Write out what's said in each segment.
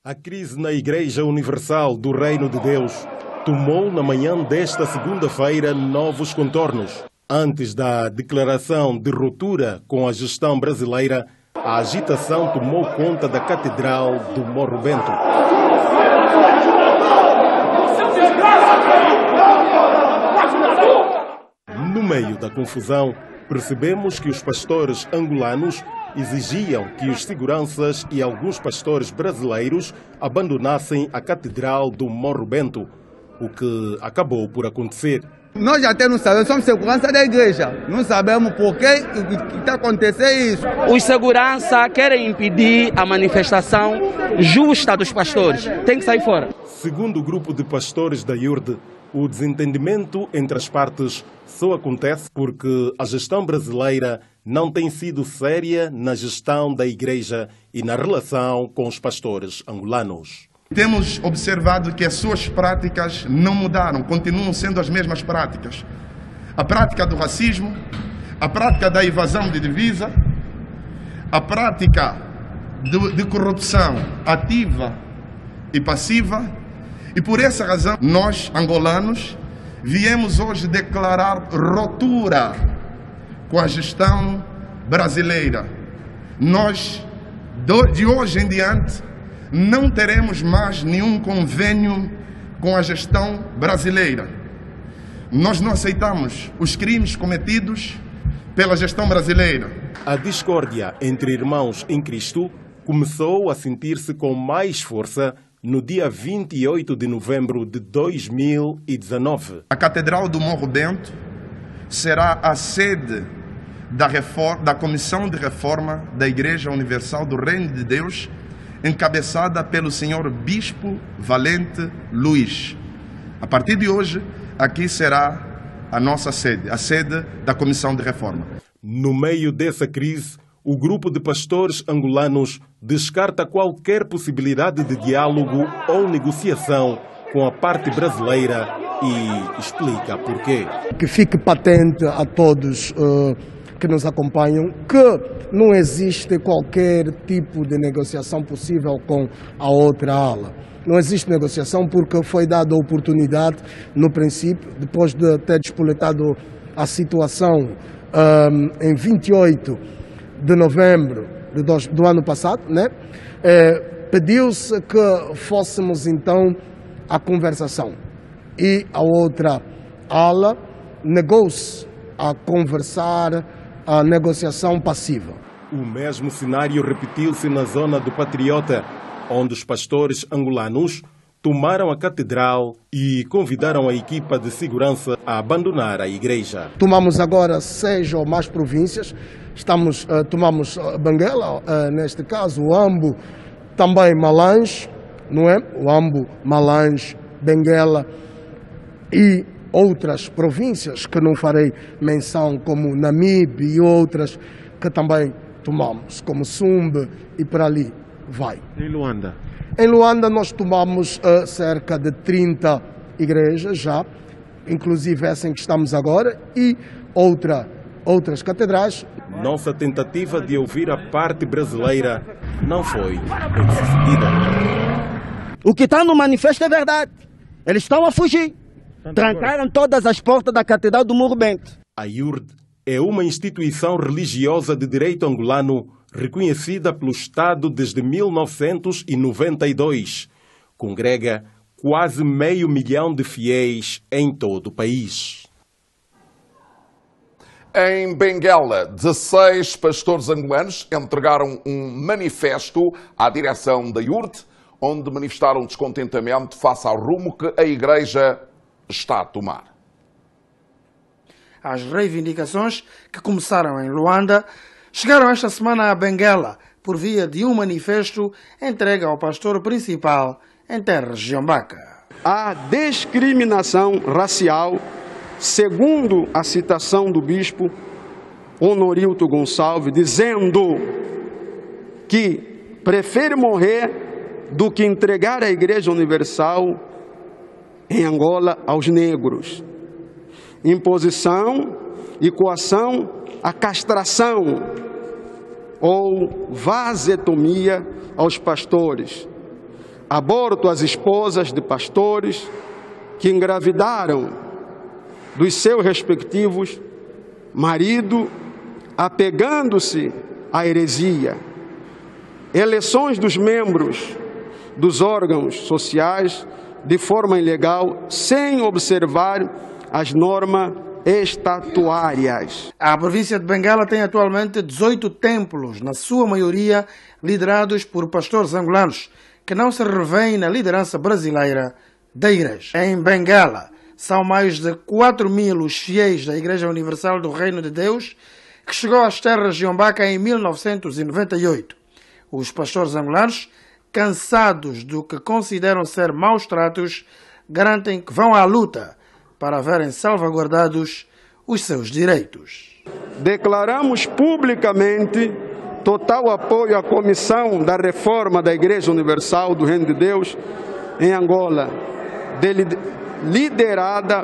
A crise na Igreja Universal do Reino de Deus tomou na manhã desta segunda-feira novos contornos. Antes da declaração de ruptura com a gestão brasileira, a agitação tomou conta da Catedral do Morro Bento. No meio da confusão, percebemos que os pastores angolanos exigiam que os seguranças e alguns pastores brasileiros abandonassem a Catedral do Morro Bento, o que acabou por acontecer. Nós até não sabemos, somos segurança da igreja, não sabemos por que está acontecendo isso. Os segurança querem impedir a manifestação justa dos pastores, tem que sair fora. Segundo o grupo de pastores da IURD, o desentendimento entre as partes só acontece porque a gestão brasileira não tem sido séria na gestão da igreja e na relação com os pastores angolanos. Temos observado que as suas práticas não mudaram, continuam sendo as mesmas práticas. A prática do racismo, a prática da evasão de divisa, a prática de corrupção ativa e passiva. E por essa razão, nós, angolanos, viemos hoje declarar ruptura com a gestão brasileira. Nós, de hoje em diante, não teremos mais nenhum convênio com a gestão brasileira. Nós não aceitamos os crimes cometidos pela gestão brasileira. A discórdia entre irmãos em Cristo começou a sentir-se com mais força no dia 28 de novembro de 2019. A Catedral do Morro Bento será a sede da Comissão de Reforma da Igreja Universal do Reino de Deus, encabeçada pelo senhor Bispo Valente Luiz. A partir de hoje, aqui será a nossa sede, a sede da Comissão de Reforma. No meio dessa crise, o grupo de pastores angolanos descarta qualquer possibilidade de diálogo ou negociação com a parte brasileira e explica porquê. Que fique patente a todos que nos acompanham que não existe qualquer tipo de negociação possível com a outra ala. Não existe negociação porque foi dada a oportunidade, no princípio, depois de ter despoletado a situação em 28 de novembro do ano passado, né? Pediu-se que fôssemos então à conversação e a outra ala negou-se a conversar, a negociação passiva. O mesmo cenário repetiu-se na zona do Patriota, onde os pastores angolanos tomaram a catedral e convidaram a equipa de segurança a abandonar a igreja. Tomamos agora 6 ou mais províncias. Tomamos Benguela, neste caso, o Ambo, também Malange, não é? O Ambo, Malange, Benguela e outras províncias que não farei menção, como Namibe e outras que também tomamos, como Sumbe e por ali vai. Em Luanda? Em Luanda nós tomamos cerca de 30 igrejas já, inclusive essa em que estamos agora, e outras catedrais. Nossa tentativa de ouvir a parte brasileira não foi bem sucedida. O que está no manifesto é verdade. Eles estão a fugir. Trancaram todas as portas da Catedral do Morro Bento. A IURD é uma instituição religiosa de direito angolano reconhecida pelo Estado desde 1992. Congrega quase 500 mil de fiéis em todo o país. Em Benguela, 16 pastores angolanos entregaram um manifesto à direção da IURD, onde manifestaram descontentamento face ao rumo que a Igreja está a tomar. As reivindicações que começaram em Luanda chegaram esta semana a Benguela por via de um manifesto entregue ao pastor principal em terra de Jambaca. A discriminação racial, segundo a citação do bispo Honorilto Gonçalves, dizendo que prefere morrer do que entregar a Igreja Universal em Angola aos negros. Imposição e coação à castração ou vasetomia aos pastores, aborto às esposas de pastores que engravidaram dos seus respectivos maridos, apegando-se à heresia, eleições dos membros dos órgãos sociais de forma ilegal, sem observar as normas estatuárias. A província de Bengala tem atualmente 18 templos, na sua maioria liderados por pastores angolanos, que não se revêem na liderança brasileira da Igreja. Em Bengala, são mais de 4.000 os fiéis da Igreja Universal do Reino de Deus, que chegou às terras de Jiombaca em 1998. Os pastores angolanos, cansados do que consideram ser maus tratos, garantem que vão à luta para verem salvaguardados os seus direitos. Declaramos publicamente total apoio à Comissão da Reforma da Igreja Universal do Reino de Deus em Angola, liderada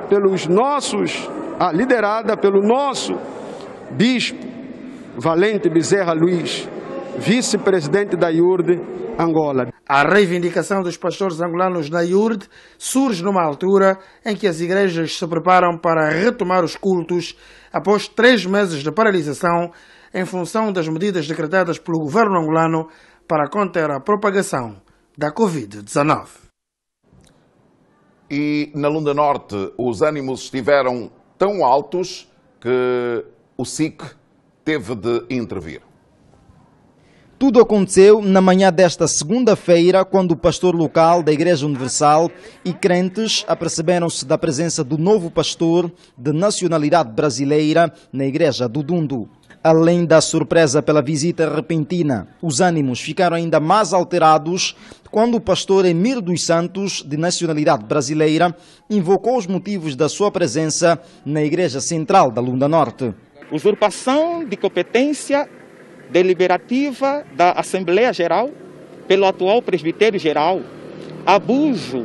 pelo nosso bispo Valente Bezerra Luiz, vice-presidente da IURD Angola. A reivindicação dos pastores angolanos na IURD surge numa altura em que as igrejas se preparam para retomar os cultos após 3 meses de paralisação em função das medidas decretadas pelo governo angolano para conter a propagação da Covid-19. E na Lunda Norte os ânimos estiveram tão altos que o SIC teve de intervir. Tudo aconteceu na manhã desta segunda-feira, quando o pastor local da Igreja Universal e crentes aperceberam-se da presença do novo pastor de nacionalidade brasileira na Igreja do Dundu. Além da surpresa pela visita repentina, os ânimos ficaram ainda mais alterados quando o pastor Emir dos Santos, de nacionalidade brasileira, invocou os motivos da sua presença na Igreja Central da Lunda Norte. Usurpação de competência deliberativa da Assembleia Geral pelo atual presbitério geral, abuso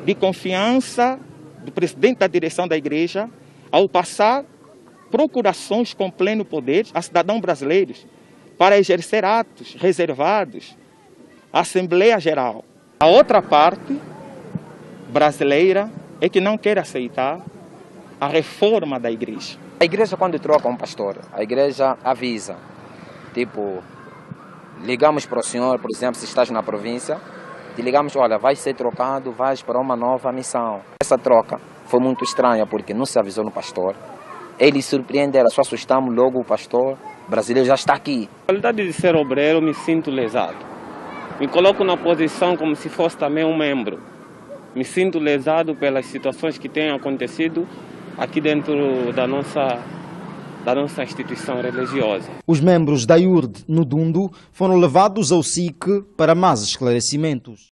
de confiança do presidente da direção da igreja ao passar procurações com pleno poder a cidadãos brasileiros para exercer atos reservados à Assembleia Geral. A outra parte brasileira é que não quer aceitar a reforma da igreja. A igreja, quando troca um pastor, a igreja avisa. Tipo, ligamos para o senhor, por exemplo, se estás na província, te ligamos, olha, vais ser trocado, vais para uma nova missão. Essa troca foi muito estranha, porque não se avisou no pastor. Eles surpreenderam, só assustamos logo o pastor brasileiro já está aqui. Na qualidade de ser obreiro, me sinto lesado. Me coloco na posição como se fosse também um membro. Me sinto lesado pelas situações que têm acontecido aqui dentro da nossa instituição religiosa. Os membros da IURD no Dundu foram levados ao SIC para mais esclarecimentos.